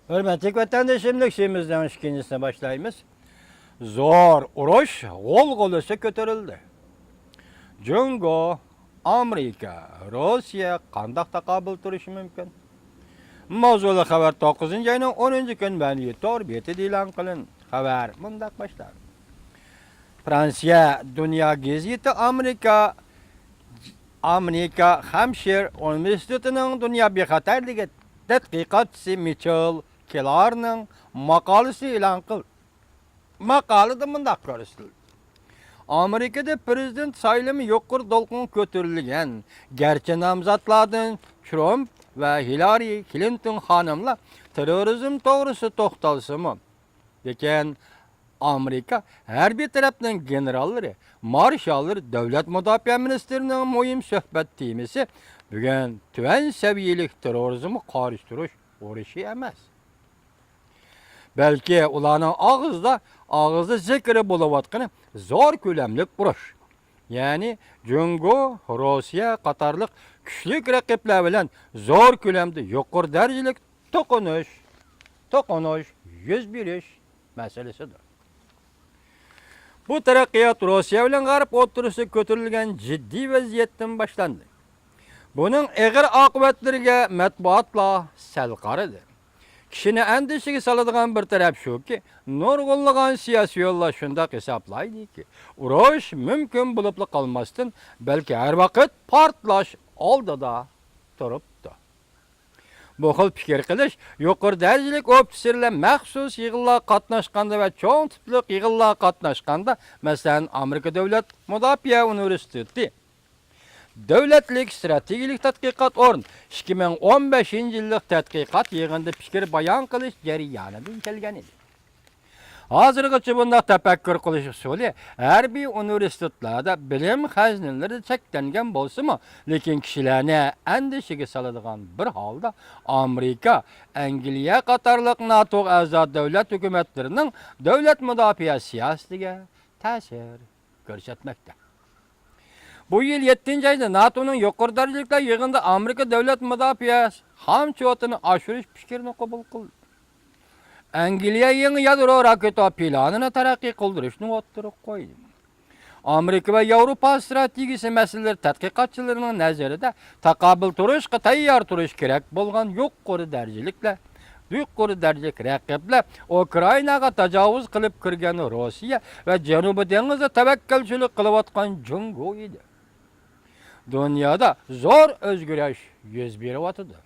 Hürmetli vatandaşımlık şeyimizden ikincisine başlayımız. Zor uruş gol golüsü kötürüldü. Jungo, Amerika, Rusya qandaq taqabul turishi mumkin? Mavzuli xabar 9-ayning 10 kun Bani Tor beti e'lon qilindi. Xabar mundaq boshlar. Fransiya Dunyo gazeti Amerika Hampshire Universitetining dunyo bexatarligi tadqiqotchisi Michel Kellarning maqolasi e'lon qildi. Maqolada mundaq ko'rsatildi. Amerikada prezident saylimi yuqori dolqin ko'tarilgan. Garchi nomzodlardan Trump va Hillary Clinton xonimlar terrorizm to'g'risida to'xtalsa-mu, lekin Amerika harbiy tarafdan generallari, marshallari, davlat mudofaa ministrining muhim suhbat temasi bugun tuvan saviyalik terrorizmni qarshi turish urushi emas. Belki ularning og'izda zikri bo'layotgani zo'r ko'lamlik urush. Ya'ni Jungo, Rossiya qatorliq kuchli raqiblar bilan zo'r ko'lamda yuqori darajalik to'qinish yuz berish masalasidir. Bu taraqqiyot Rossiya bilan G'arb o'rtasida ko'tarilgan jiddiy vaziyatdan boshlandi. Buning og'ir oqibatlariga matbuotlar sal qaradi. Kishini andishiga soladigan bir taraf shuki, nurg'unlagan siyosiy yo'llar shunday hisoblaydiki, urush mumkin bo'lib qolmasdan, balki har vaqt portlash oldida turibdi. Bu xil fikr qilish yuqori darajalik ofitserlar maxsus yig'inlar qatnashganda va cho'ng tipli yig'inlar qatnashganda, masalan, Amerika Davlat Mudofaa Universiteti Davlatlik strategik tadqiqot o'rni 2015-yillik tadqiqot yig'inida fikr bayon qilish jarayonidan kelgan edi. Hozirgacha bunday tafakkur qilish usuli harbiy universitetlarda bilim xazinalari cheklangan bo'lsa-mu, lekin kishilarni andishiga soladigan bir holda Amerika, Angliya qatorliq NATO a'zo davlat hukumatlarining davlat mudofaa siyosatiga ta'sir ko'rsatmoqda. Bu yil 7-oyda NATO'ning yuqori darajaliklar yig'inida Amerika davlat mudofaa hamchotini oshirish fikrini qabul qildi. Angliya yangi yadro raketa planini taraqqiy qildirishni o'ttirib qo'ydi. Amerika va Yevropa strategiyasi masalalari tadqiqotchilarining nazarida taqobil turishga tayyor turish kerak bo'lgan yuqori darajalik raqiblar Ukrainaga tajovuz qilib kirgan Rossiya va Janubiy dengizda tavakkalchilik qilayotgan Jungo edi. Dunyoda zo'r o'zgarish yuz beryapti.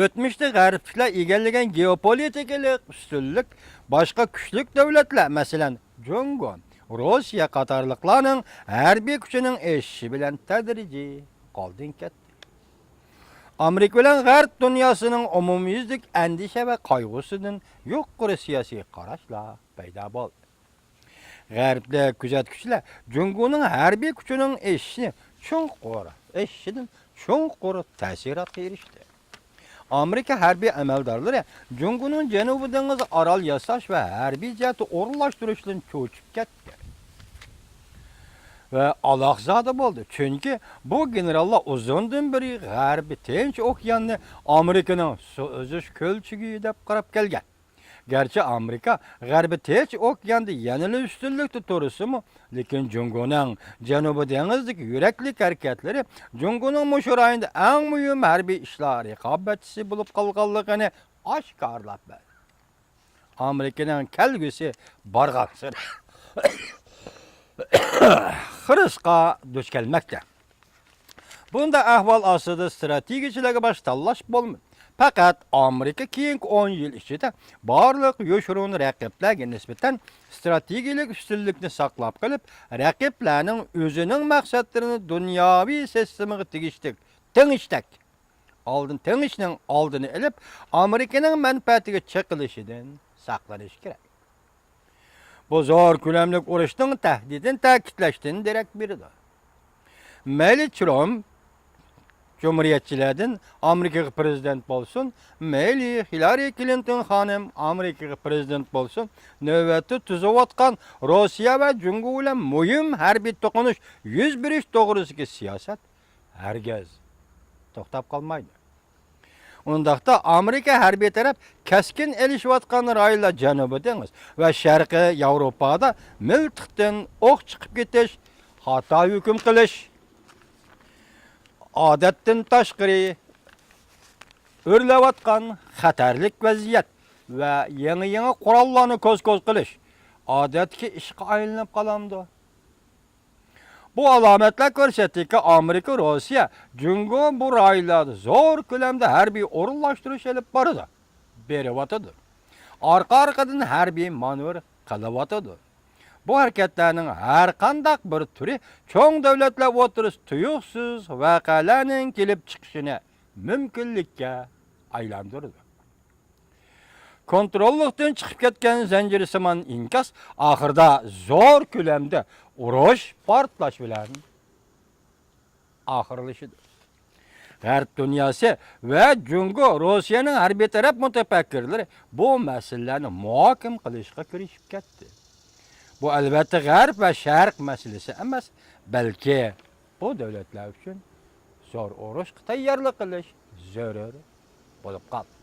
O'tmishda g'arbliklar egallagan geopolitikalik ustunlik boshqa kuchli davlatlar, masalan, Jungo, Rossiya qatorliqlarning harbiy kuchining eshishi bilan tadrijiy qoldin ketdi. Amerika bilan g'arb dunyosining umumyuzlik andisha va qayg'usidan yuqori siyosiy qarashlar paydo bo'ldi. G'arblik kuzatuvchilar Jungoning harbiy kuchining eshishi chunqur ta'sirotga erishdi. Amerika harbiy amaldorlari Jungoning Janubiy dengiz orol yasash va harbiy jihatni o'rinlashtirishdan cho'chib ketdi. Ve alahzada bo'ldi. Chunki bu generallar uzundan beri G'arbiy Tinch okeanni Amerikaning suv ko'lchigi deb qarab kelgan. Gerçi Amerika G'arbiy Tinch okeanda yanada ustunlikda tursa-mu, lekin Jungoning Janubiy dengizdagi yurakli harakatlari Jungoning mushurayında eng muhim harbiy ishlar raqobatchisi bo'lib qolganligini oshkorlab berdi. Amerikaning kelgusi borg'aksir xirishqa duch kelmoqda. Bunda ahvol ostida strategiyachilarga bosh tanlash bo'lmaydi. Faqat Amerika keyingi 10 yil ichida barliq yoshurun raqiblarga nisbatan strategik ustunlikni saqlab qolib, raqiblarning o'zining maqsadlarini dunyoviy sistemaga tengishning oldini olib, Amerikaning manfaatiga chiqilishidan saqlanish kerak. Bu zo'r ko'lamli urushning tahdidini ta'kidlashdan derak berdi. Mayli Trump Cumhuriyetçilerden Amerika prezident bolsun, mayli Hillary Clinton xonim Amerika prezident bolsun, növbeti tuzavatgan Rossiya va Jungo bilan muhim harbiy to'qinish yuz berish to'g'risidagi siyosat hargiz to'xtab qolmaydi. Undaqda Amerika hərbiy tərəf kəskin elişiyotqan rayonlar Cənubi dengiz və Şərqi Avropada miltiqdən oq çıxıb ketiş, xata hüküm qilish, adətdən tashqari o'rlayotgan xatarlik vaziyat və yeni qurollarni ko'z-ko'z qilish odatga ishqa aylanib qolamdi. Bu alametler gösterdi ki Amerika, Rusya, Cungo bu raylarda zor kölemde harbiy orunlaştırış elip barıdı. Berivatıdır. Arka-arkadan harbiy manevr kılıvatıdır. Bu hareketlerinin her kandak bir türü çoğun devletler oturuş tuyuksuz vakalarının gelip çıkışını mümkünlükle aylandırdı. Kontrolluktan çıkıp ketken zincirisiman inkas ahırda zor kölemde uruş partlaş bilen ahırlışıdır. G'arb dünyası ve Cungo, Rusya'nın harbiy taraf mutafakkirleri bu meselelerni muhokim qilishga kirishib ketdi. Bu albatta G'arb ve Sharq meselesi emas, balki bu davlatlar uchun zo'r urush tayyorlik qilish zarur bo'lib qoldi.